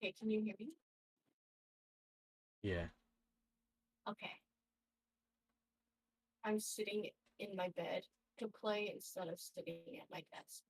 Okay, can you hear me? Yeah. Okay. I'm sitting in my bed to play instead of sitting at my desk.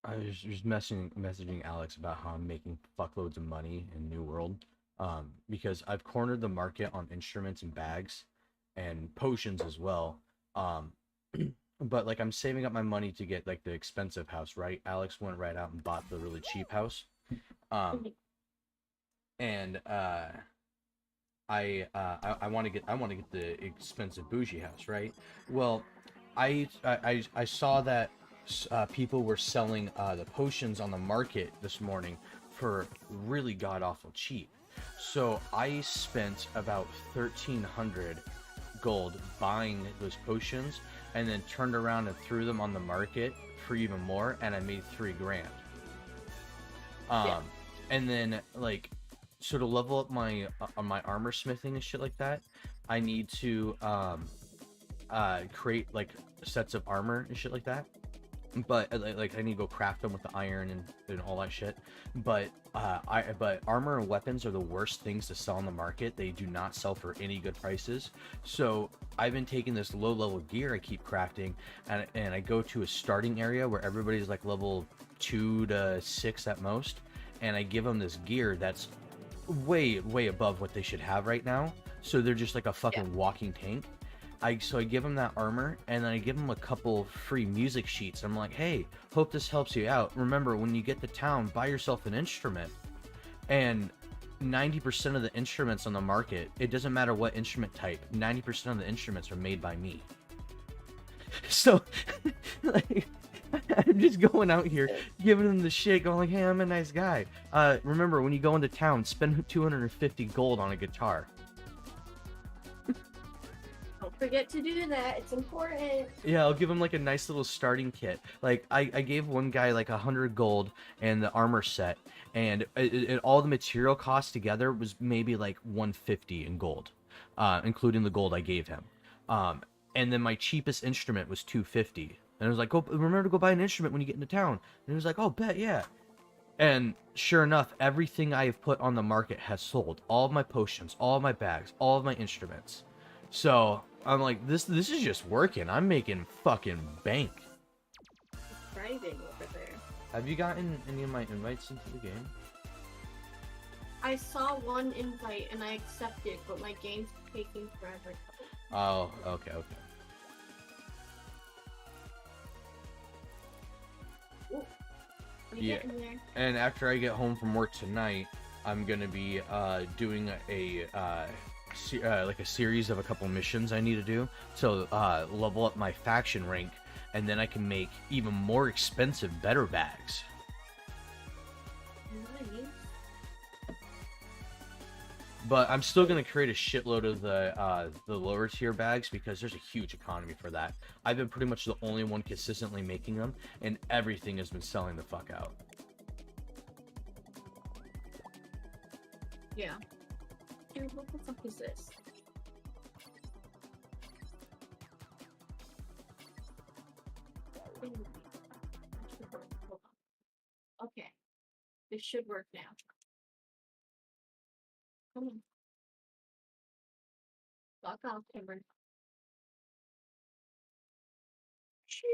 I was just messaging Alex about how I'm making fuckloads of money in New World. Because I've cornered the market on instruments and bags and potions as well. Um, but like I'm saving up my money to get like the expensive house, right? Alex went right out and bought the really cheap house. Um, and I want to get the expensive bougie house, right? Well, I saw that people were selling the potions on the market this morning for really god awful cheap. So I spent about 1,300 gold buying those potions, and then turned around and threw them on the market for even more, and I made 3 grand. Yeah. Um, and then like, so to level up my armor smithing and shit like that, I need to create like sets of armor and shit like that. But like I need to go craft them with the iron and all that shit. But armor and weapons are the worst things to sell on the market. They do not sell for any good prices. So I've been taking this low level gear I keep crafting, and I go to a starting area where everybody's like level 2 to 6 at most, and I give them this gear that's way above what they should have right now. So they're just like a Yeah. fucking walking tank. I give him that armor, and then I give him a couple free music sheets. I'm like, hey, hope this helps you out. Remember, when you get to town, buy yourself an instrument. And 90% of the instruments on the market, it doesn't matter what instrument type, 90% of the instruments are made by me. So, like, I'm just going out here giving them the shit, going like, hey, I'm a nice guy. Remember, when you go into town, spend 250 gold on a guitar. Don't forget to do that. It's important. Yeah, I'll give him like a nice little starting kit. Like I gave one guy like 100 gold and the armor set, and all the material cost together was maybe like 150 in gold, including the gold I gave him. Um, and then my cheapest instrument was 250. And I was like, "Go remember to go buy an instrument when you get into town." And he was like, "Oh, bet, yeah." And sure enough, everything I have put on the market has sold. All of my potions, all of my bags, all of my instruments. So I'm like, this is just working. I'm making fucking bank. It's thriving over there. Have you gotten any of my invites into the game? I saw one invite and I accepted, but my game's taking forever. Oh, okay, okay. Ooh, I'm Yeah. getting there. And after I get home from work tonight, I'm gonna be doing like a series of a couple missions I need to do to level up my faction rank, and then I can make even more expensive, better bags. Nice. But I'm still gonna create a shitload of the lower tier bags because there's a huge economy for that. I've been pretty much the only one consistently making them, and everything has been selling the fuck out. Yeah. Dude, what the fuck is this? Hold on. Okay. This should work now. Come on. Fuck off, Timber. Chee.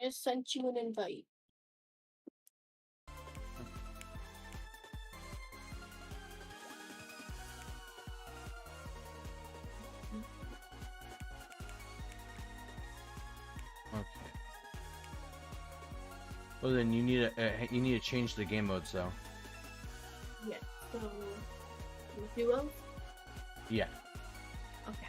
I just sent you an invite. Okay. Well, then you need to change the game modes though. Yeah. So duos. Yeah. Okay.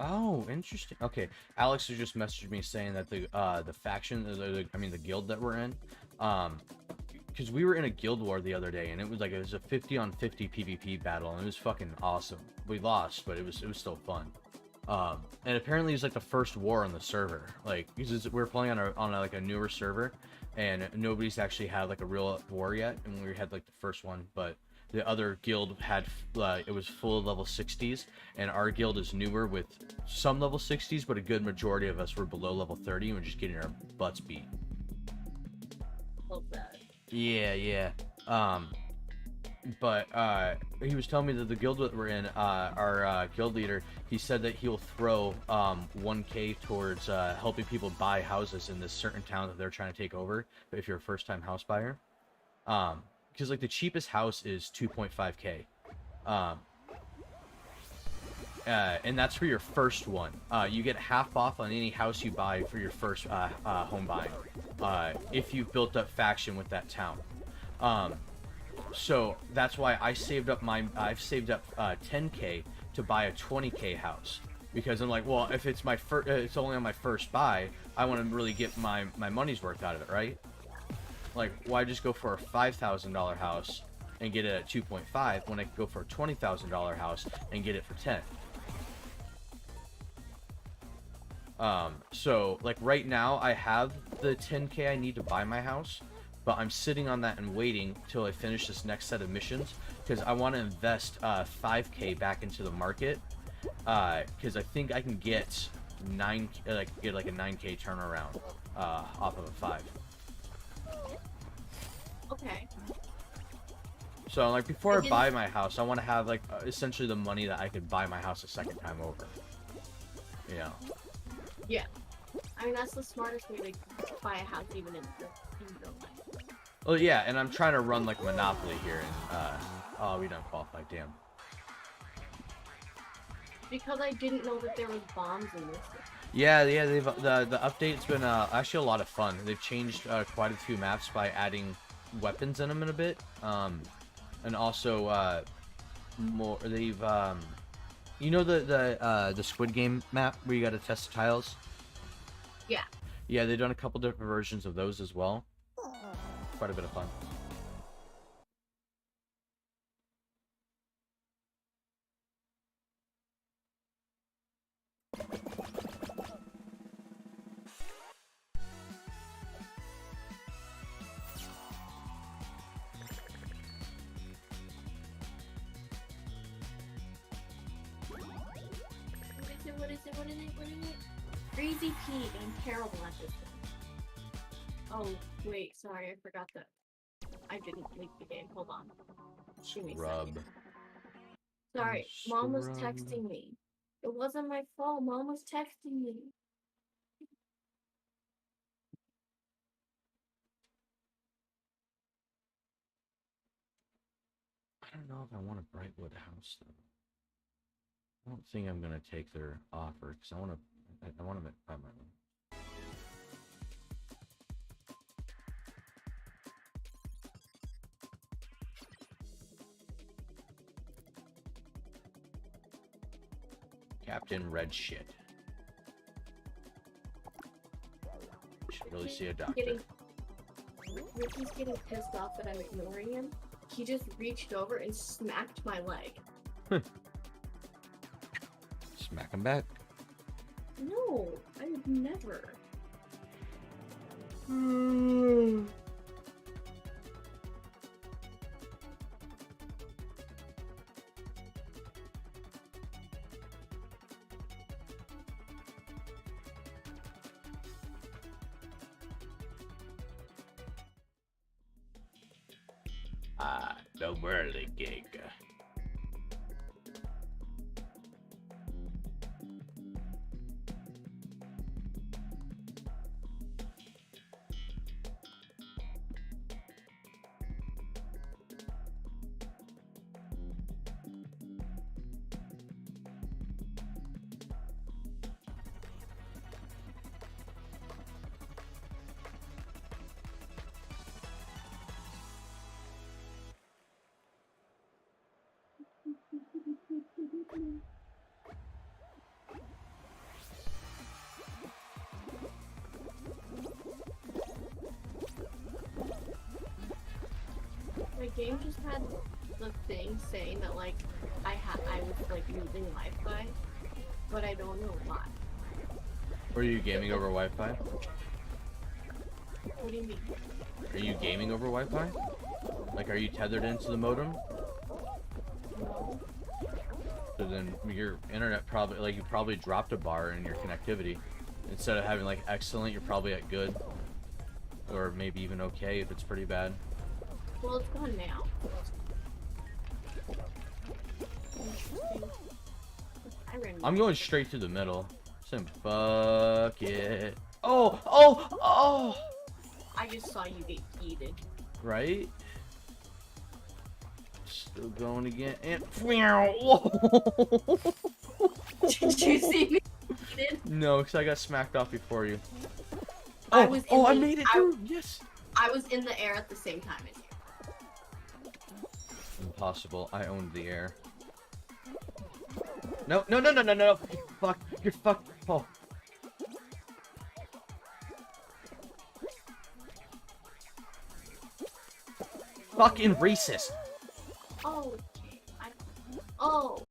Oh, interesting. Okay, Alex has just messaged me saying that the faction, I mean the guild that we're in, because we were in a guild war the other day, and it was a 50 on 50 PvP battle, and it was fucking awesome. We lost, but it was still fun. And apparently it's like the first war on the server, like because we're playing on like a newer server, and nobody's actually had like a real war yet, and we had like the first one, but the other guild had it was full of level 60s, and our guild is newer with some level 60s, but a good majority of us were below level 30 and we're just getting our butts beat. Love that. Yeah. But he was telling me that the guild that we're in, our guild leader, he said that he'll throw 1K towards helping people buy houses in this certain town that they're trying to take over if you're a first-time house buyer. Because like the cheapest house is 2.5K, and that's for your first one. You get half off on any house you buy for your first home buying, if you've built up faction with that town. So that's why I've saved up 10K to buy a 20K house, because I'm like, well, if it's it's only on my first buy, I want to really get my money's worth out of it, right? Like, why just go for a $5,000 house and get it at 2.5 when I could go for a $20,000 house and get it for 10? So like right now I have the 10K I need to buy my house, but I'm sitting on that and waiting till I finish this next set of missions, because I want to invest 5K back into the market, because I think I can get a 9K turnaround off of a 5. Okay. So like before I buy my house, I want to have like essentially the money that I could buy my house a second time over. Yeah. Yeah. I mean, that's the smartest way to buy a house, even in real life. Well, yeah, and I'm trying to run like Monopoly here, and oh, we don't qualify. Damn. Because I didn't know that there was bombs in this. Yeah, they've the update's been actually a lot of fun. They've changed quite a few maps by adding weapons in them in a bit, and also more. They've you know the Squid Game map where you got to test the tiles. Yeah. Yeah, they've done a couple different versions of those as well. Quite a bit of fun. What is it? Crazy Pete. I'm terrible at this one. Oh, wait, sorry, I forgot that. I didn't leave the game. Hold on. Give me a second. Sorry, Mom was texting me. It wasn't my fault. Mom was texting me. I don't know if I want a Brightwood house though. I don't think I'm gonna take their offer because I want to buy my own. Captain Red Shit. Should really see a doctor. Ricky's getting pissed off that I'm ignoring him. He just reached over and smacked my leg. Smack him back. No, I would never. The whirly gig. game just had the thing saying that like I was like using Wi-Fi, but I don't know why. Were you gaming over Wi-Fi? What do you mean? Are you gaming over Wi-Fi? Like, are you tethered into the modem? No. So then your internet probably, like, you probably dropped a bar in your connectivity. Instead of having, like, excellent, you're probably at good. Or maybe even okay if it's pretty bad. Well, it's gone now. Interesting. I'm going straight through the middle. Saying, fuck it. Oh, oh, oh! I just saw you get yeeted. Right? Still going again. And whoa! Did you see me yeeted? No, because I got smacked off before you. I Oh, was in oh, I the- made it through. Yes. I was in the air at the same time as you. Impossible. I owned the air. No, no, no, no, no, no. Fuck. You're fucked. Oh. Fucking racist. Oh, oh.